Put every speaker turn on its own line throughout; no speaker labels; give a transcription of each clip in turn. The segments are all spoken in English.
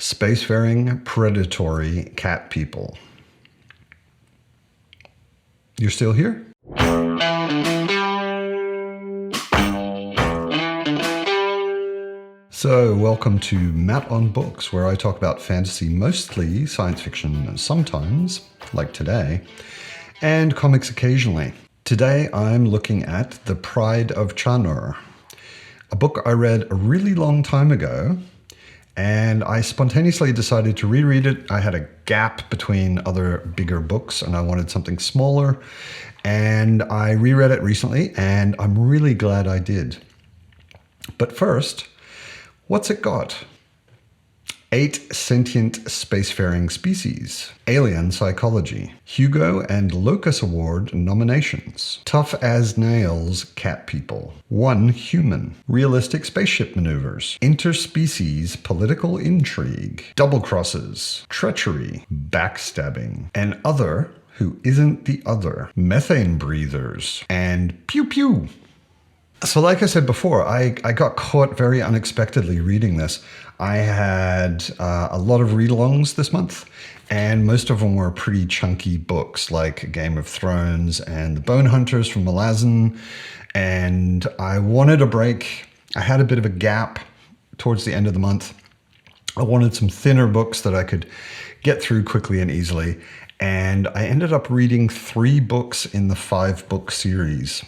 Spacefaring predatory cat people. You're still here? So, welcome to Matt on Books, where I talk about fantasy, mostly science fiction sometimes, like today, and comics occasionally. Today I'm looking at The Pride of Chanur, a book I read a really long time ago, and I spontaneously decided to reread it. I had a gap between other bigger books and I wanted something smaller, and I reread it recently and I'm really glad I did. But first, what's it got? 8 sentient spacefaring species, alien psychology, Hugo and Locus Award nominations, tough as nails cat people, 1 human, realistic spaceship maneuvers, interspecies political intrigue, double crosses, treachery, backstabbing, an other who isn't the other, methane breathers, and pew pew. So like I said before, I got caught very unexpectedly reading this. I had a lot of read-alongs this month, and most of them were pretty chunky books like Game of Thrones and The Bone Hunters from Malazan, and I wanted a break. I had a bit of a gap towards the end of the month. I wanted some thinner books that I could get through quickly and easily, and I ended up reading 3 books in the 5-book series.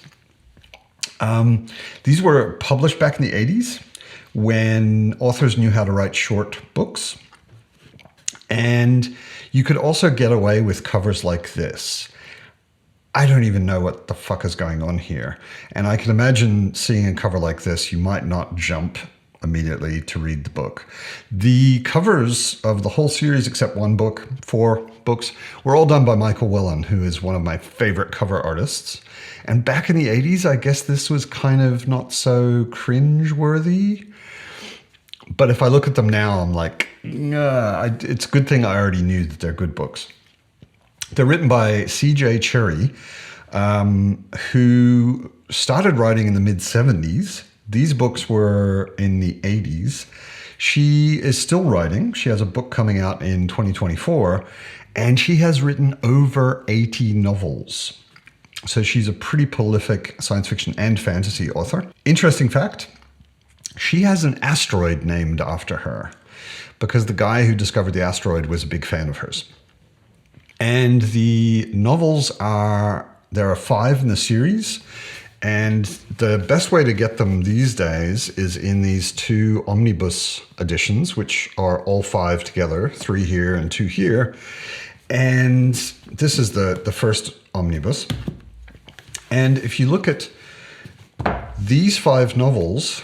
These were published back in the 80s when authors knew how to write short books. And you could also get away with covers like this. I don't even know what the fuck is going on here. And I can imagine seeing a cover like this, you might not jump immediately to read the book. The covers of the whole series, except one book, 4 books, were all done by Michael Whelan, who is one of my favorite cover artists. And back in the 80s, I guess this was kind of not so cringe-worthy. But if I look at them now, I'm like, it's a good thing I already knew that they're good books. They're written by Cherryh, who started writing in the mid-70s. These books were in the 80s. She is still writing. She has a book coming out in 2024, and she has written over 80 novels. So she's a pretty prolific science fiction and fantasy author. Interesting fact, she has an asteroid named after her because the guy who discovered the asteroid was a big fan of hers. And the novels there are 5 in the series. And the best way to get them these days is in these 2 omnibus editions, which are all 5 together, 3 here and 2 here. And this is the first omnibus. And if you look at these 5 novels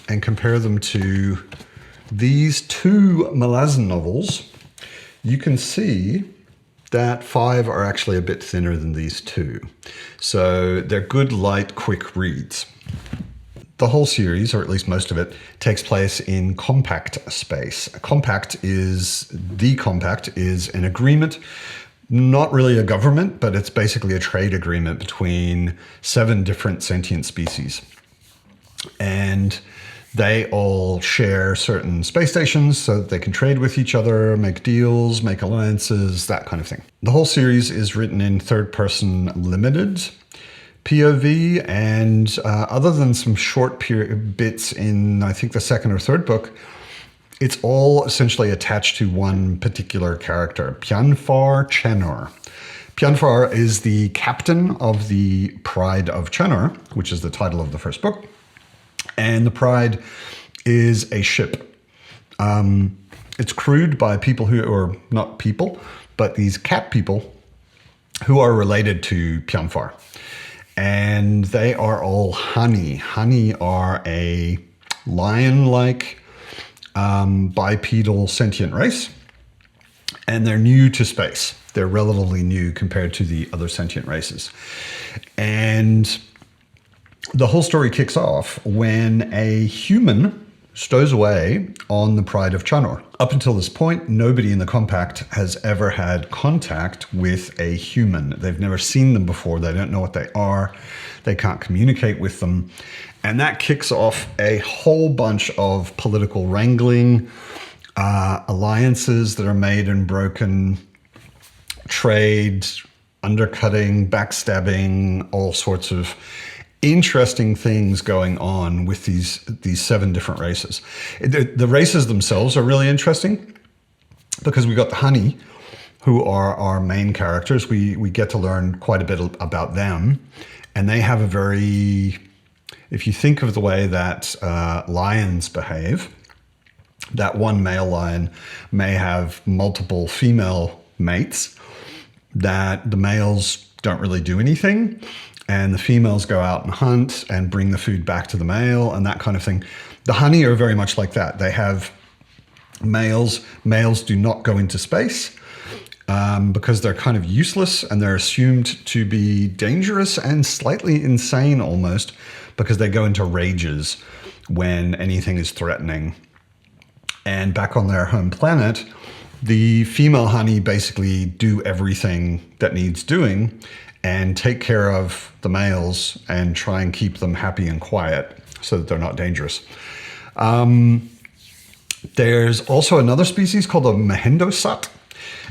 and compare them to these 2 Malazan novels, you can see that 5 are actually a bit thinner than these 2. So they're good, light, quick reads. The whole series, or at least most of it, takes place in compact space. A compact is an agreement, not really a government, but it's basically a trade agreement between 7 different sentient species. And they all share certain space stations so that they can trade with each other, make deals, make alliances, that kind of thing. The whole series is written in third-person limited POV, and other than some short bits in, I think, the 2nd or 3rd book, it's all essentially attached to one particular character, Pianfar Chanur. Pianfar is the captain of the Pride of Chanur, which is the title of the first book. And the Pride is a ship. It's crewed by people or not people, but these cat people who are related to Pianfar. And they are all Hani. Hani are a lion-like bipedal sentient race, and they're new to space. They're relatively new compared to the other sentient races. And the whole story kicks off when a human stows away on the Pride of Chanur. Up until this point, nobody in the compact has ever had contact with a human. They've never seen them before. They don't know what they are. They can't communicate with them. And that kicks off a whole bunch of political wrangling, alliances that are made and broken, trade, undercutting, backstabbing, all sorts of interesting things going on with these 7 different races. The races themselves are really interesting because we got the honey, who are our main characters. We get to learn quite a bit about them, and they have a very, if you think of the way that lions behave, that one male lion may have multiple female mates, that the males don't really do anything, and the females go out and hunt and bring the food back to the male and that kind of thing. The honey are very much like that. They have males. Males do not go into space because they're kind of useless, and they're assumed to be dangerous and slightly insane almost, because they go into rages when anything is threatening. And back on their home planet, the female honey basically do everything that needs doing and take care of the males and try and keep them happy and quiet so that they're not dangerous. There's also another species called the Mahindosat.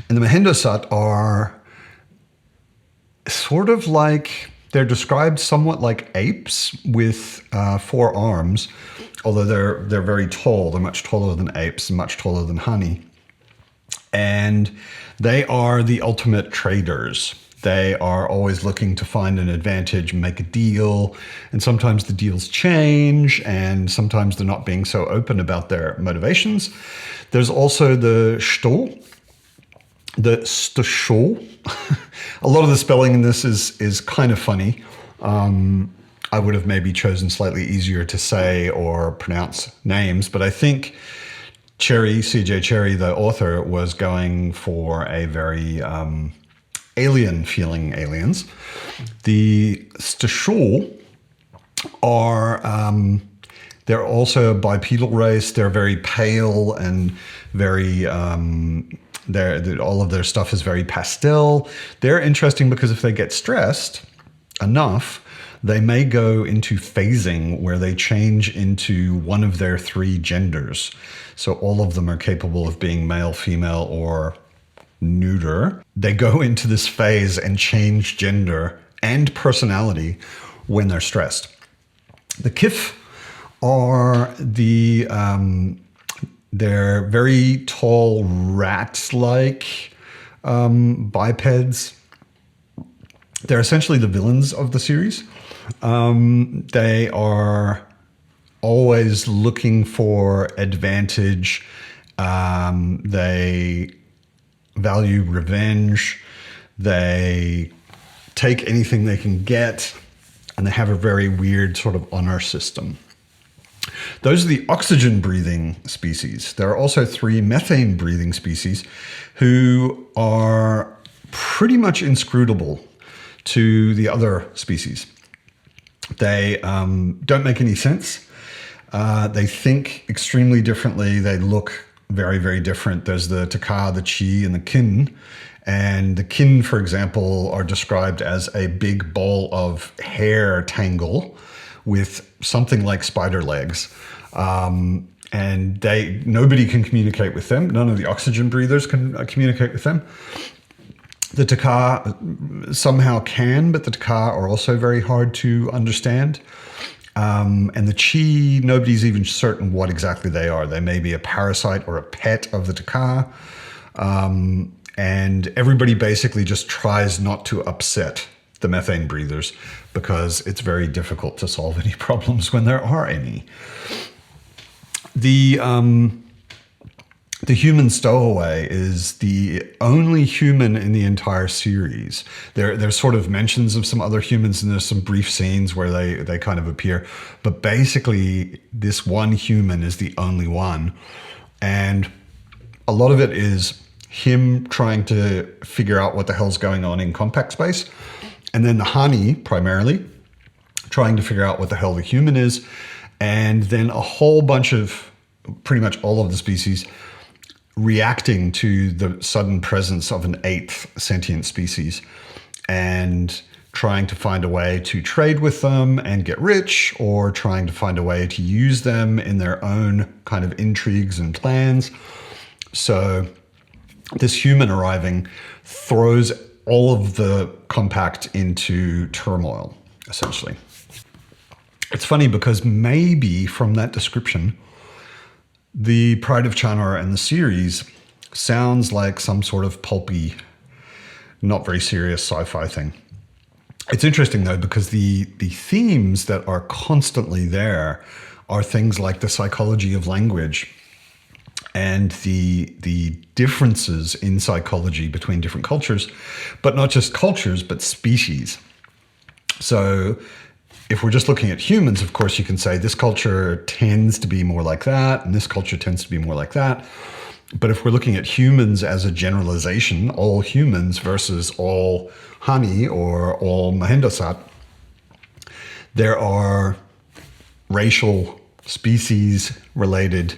And the Mahindosat are sort of like, they're described somewhat like apes with 4 arms, although they're very tall. They're much taller than apes and much taller than honey. And they are the ultimate traders. They are always looking to find an advantage, make a deal, and sometimes the deals change, and sometimes they're not being so open about their motivations. There's also the Stoll, the Stoll. A lot of the spelling in this is kind of funny. I would have maybe chosen slightly easier to say or pronounce names, but I think Cherryh, C.J. Cherryh, the author, was going for a very alien-feeling aliens. The Stoll are, they're also a bipedal race. They're very pale and very, all of their stuff is very pastel. They're interesting because if they get stressed enough, they may go into phasing, where they change into one of their 3 genders. So all of them are capable of being male, female, or neuter. They go into this phase and change gender and personality when they're stressed. The Kif are they're very tall rat-like bipeds. They're essentially the villains of the series. They are always looking for advantage. They value revenge. They take anything they can get, and they have a very weird sort of honor system. Those are the oxygen-breathing species. There are also 3 methane-breathing species who are pretty much inscrutable to the other species. They don't make any sense. They think extremely differently. They look very, very different. There's the Taka, the Chi, and the Kin. And the Kin, for example, are described as a big ball of hair tangle with something like spider legs. And nobody can communicate with them. None of the oxygen breathers can communicate with them. The Taka somehow can, but the Taka are also very hard to understand. And the Chi, nobody's even certain what exactly they are. They may be a parasite or a pet of the Taka. And everybody basically just tries not to upset the methane breathers because it's very difficult to solve any problems when there are any. The human stowaway is the only human in the entire series. There's sort of mentions of some other humans, and there's some brief scenes where they kind of appear. But basically, this one human is the only one. And a lot of it is him trying to figure out what the hell's going on in compact space. And then the honey, primarily, trying to figure out what the hell the human is. And then a whole bunch of, pretty much all of the species, reacting to the sudden presence of an 8th sentient species and trying to find a way to trade with them and get rich, or trying to find a way to use them in their own kind of intrigues and plans. So this human arriving throws all of the compact into turmoil, essentially. It's funny because maybe from that description, the Pride of Chanur and the series sounds like some sort of pulpy, not very serious sci-fi thing. It's interesting though, because the themes that are constantly there are things like the psychology of language and the differences in psychology between different cultures, but not just cultures, but species. So if we're just looking at humans, of course, you can say this culture tends to be more like that, and this culture tends to be more like that. But if we're looking at humans as a generalization, all humans versus all Hani or all Mahindasat, there are racial, species-related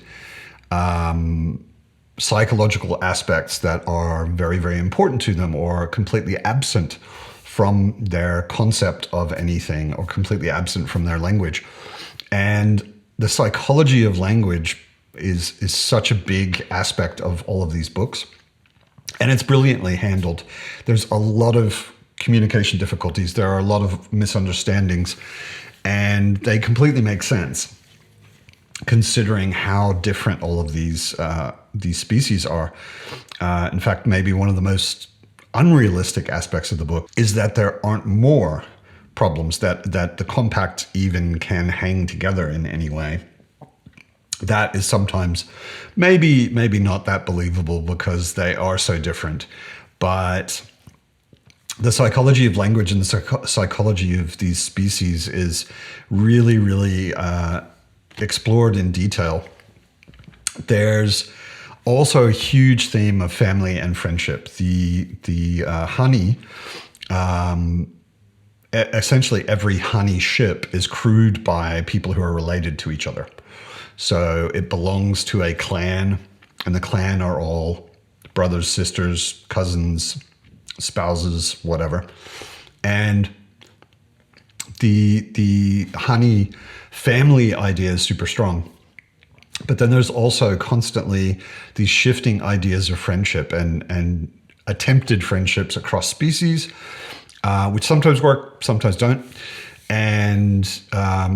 psychological aspects that are very, very important to them or completely absent from their concept of anything or completely absent from their language. And the psychology of language is such a big aspect of all of these books. And it's brilliantly handled. There's a lot of communication difficulties. There are a lot of misunderstandings, and they completely make sense considering how different all of these species are. In fact, maybe one of the most unrealistic aspects of the book is that there aren't more problems, that the compact even can hang together in any way. That is sometimes maybe not that believable because they are so different. But the psychology of language and the psychology of these species is really, really explored in detail. There's also a huge theme of family and friendship. The Hani, essentially every Hani ship is crewed by people who are related to each other. So it belongs to a clan, and the clan are all brothers, sisters, cousins, spouses, whatever. And the Hani family idea is super strong. But then there's also constantly these shifting ideas of friendship and attempted friendships across species, which sometimes work, sometimes don't. And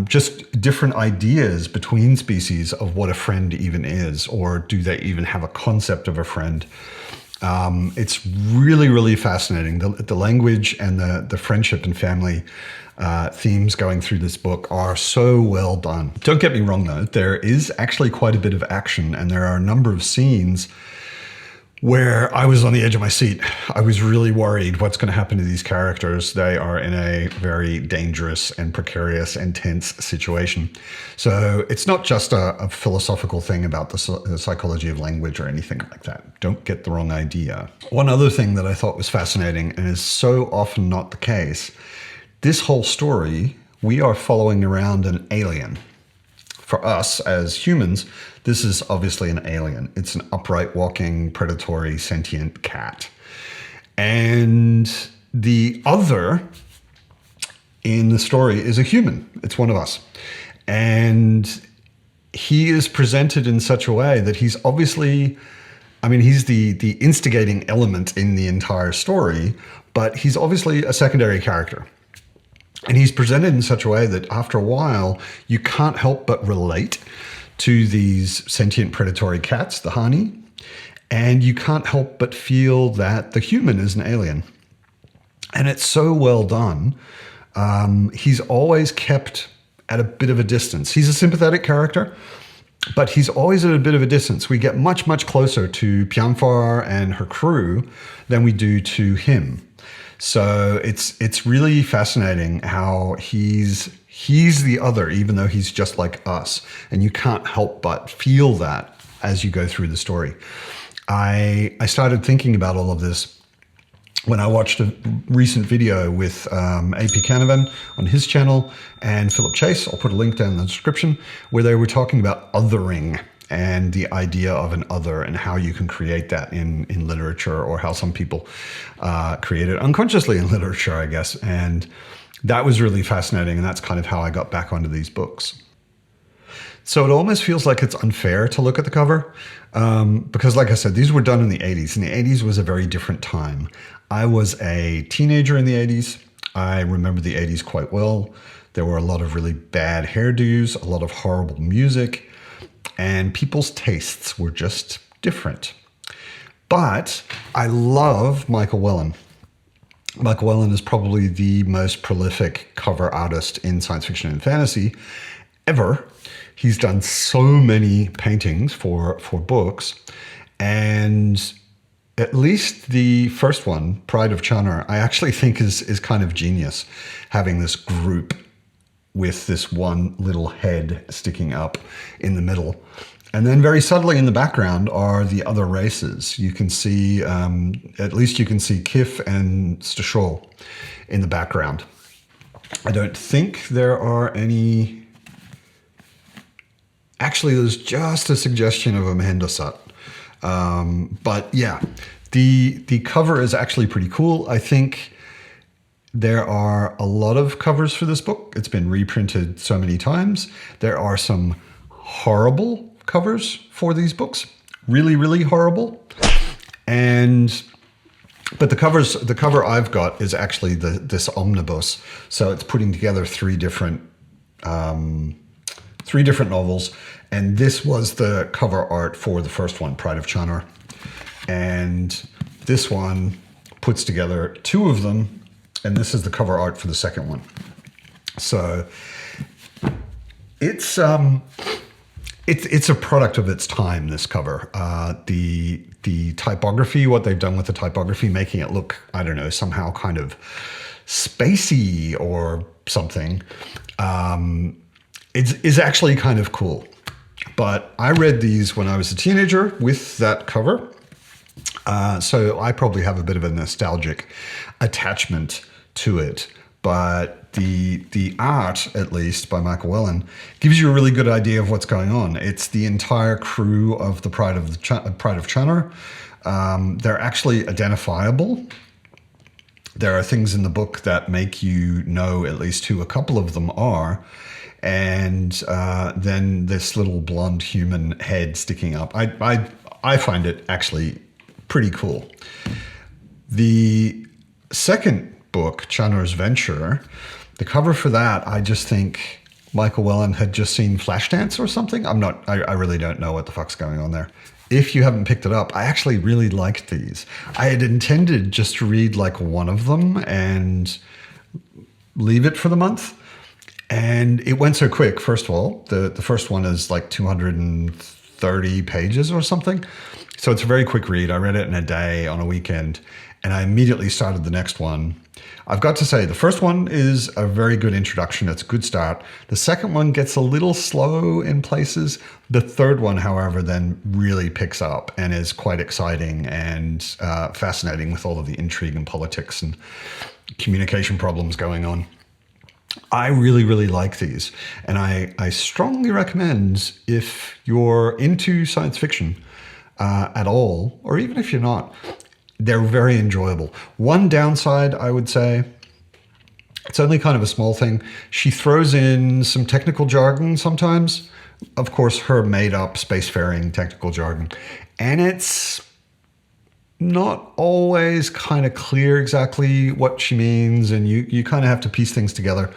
just different ideas between species of what a friend even is, or do they even have a concept of a friend? It's really, really fascinating. The language and the friendship and family themes going through this book are so well done. Don't get me wrong though, there is actually quite a bit of action, and there are a number of scenes where I was on the edge of my seat. I was really worried what's going to happen to these characters. They are in a very dangerous and precarious and tense situation. So it's not just a philosophical thing about the psychology of language or anything like that. Don't get the wrong idea. One other thing that I thought was fascinating, and is so often not the case, this whole story, we are following around an alien. For us as humans, this is obviously an alien. It's an upright, walking, predatory, sentient cat. And the other in the story is a human. It's one of us. And he is presented in such a way that he's obviously, I mean, he's the instigating element in the entire story, but he's obviously a secondary character. And he's presented in such a way that after a while, you can't help but relate to these sentient predatory cats, the Hani, and you can't help but feel that the human is an alien. And it's so well done. He's always kept at a bit of a distance. He's a sympathetic character, but he's always at a bit of a distance. We get much, much closer to Pianfar and her crew than we do to him. So it's really fascinating how he's the other, even though he's just like us. And you can't help but feel that as you go through the story. I started thinking about all of this when I watched a recent video with AP Canavan on his channel and Philip Chase. I'll put a link down in the description, where they were talking about othering and the idea of an other and how you can create that in literature, or how some people create it unconsciously in literature, I guess. And that was really fascinating, and that's kind of how I got back onto these books. So it almost feels like it's unfair to look at the cover because, like I said, these were done in the 80s, and the 80s was a very different time. I was a teenager in the 80s. I remember the 80s quite well. There were a lot of really bad hairdos, a lot of horrible music, and people's tastes were just different. But I love Michael Whelan. Michael Whelan is probably the most prolific cover artist in science fiction and fantasy ever. He's done so many paintings for books, and at least the first one, Pride of Chanur, I actually think is kind of genius, having this group with this one little head sticking up in the middle. And then very subtly in the background are the other races. You can see, at least you can see Kif and Stashol in the background. I don't think there are any... Actually, there's just a suggestion of a Mahindasat. But yeah, the cover is actually pretty cool. I think there are a lot of covers for this book. It's been reprinted so many times. There are some horrible covers for these books, really, really horrible. But the cover I've got is actually this omnibus. So it's putting together three different novels, and this was the cover art for the first one, Pride of Chanur. And this one puts together two of them, and this is the cover art for the second one. So it's a product of its time, this cover. The typography, what they've done with the typography, making it look, I don't know, somehow kind of spacey or something, is actually kind of cool. But I read these when I was a teenager with that cover. So I probably have a bit of a nostalgic attachment to it. But the art, at least by Michael Whelan, gives you a really good idea of what's going on. It's the entire crew of the Pride of Chanur. They're actually identifiable. There are things in the book that make you know at least who a couple of them are. And then this little blonde human head sticking up. I find it actually pretty cool. The second book, Chanur's Venture, the cover for that, I just think Michael Whelan had just seen Flashdance or something. I really don't know what the fuck's going on there. If you haven't picked it up, I actually really liked these. I had intended just to read like one of them and leave it for the month. And it went so quick, first of all. The first one is like 230 pages or something. So it's a very quick read. I read it in a day on a weekend, and I immediately started the next one. I've got to say, the first one is a very good introduction. It's a good start. The second one gets a little slow in places. The third one, however, then really picks up and is quite exciting and fascinating with all of the intrigue and politics and communication problems going on. I really, really like these, and I strongly recommend, if you're into science fiction at all, or even if you're not, they're very enjoyable. One downside, I would say, it's only kind of a small thing. She throws in some technical jargon sometimes. Of course, her made-up spacefaring technical jargon, and it's not always kind of clear exactly what she means, and you kind of have to piece things together.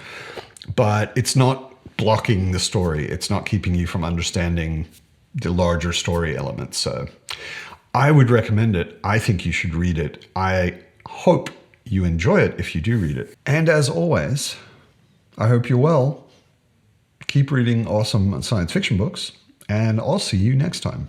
But it's not blocking the story. It's not keeping you from understanding the larger story elements. So I would recommend it. I think you should read it. I hope you enjoy it if you do read it. And as always, I hope you're well. Keep reading awesome science fiction books, and I'll see you next time.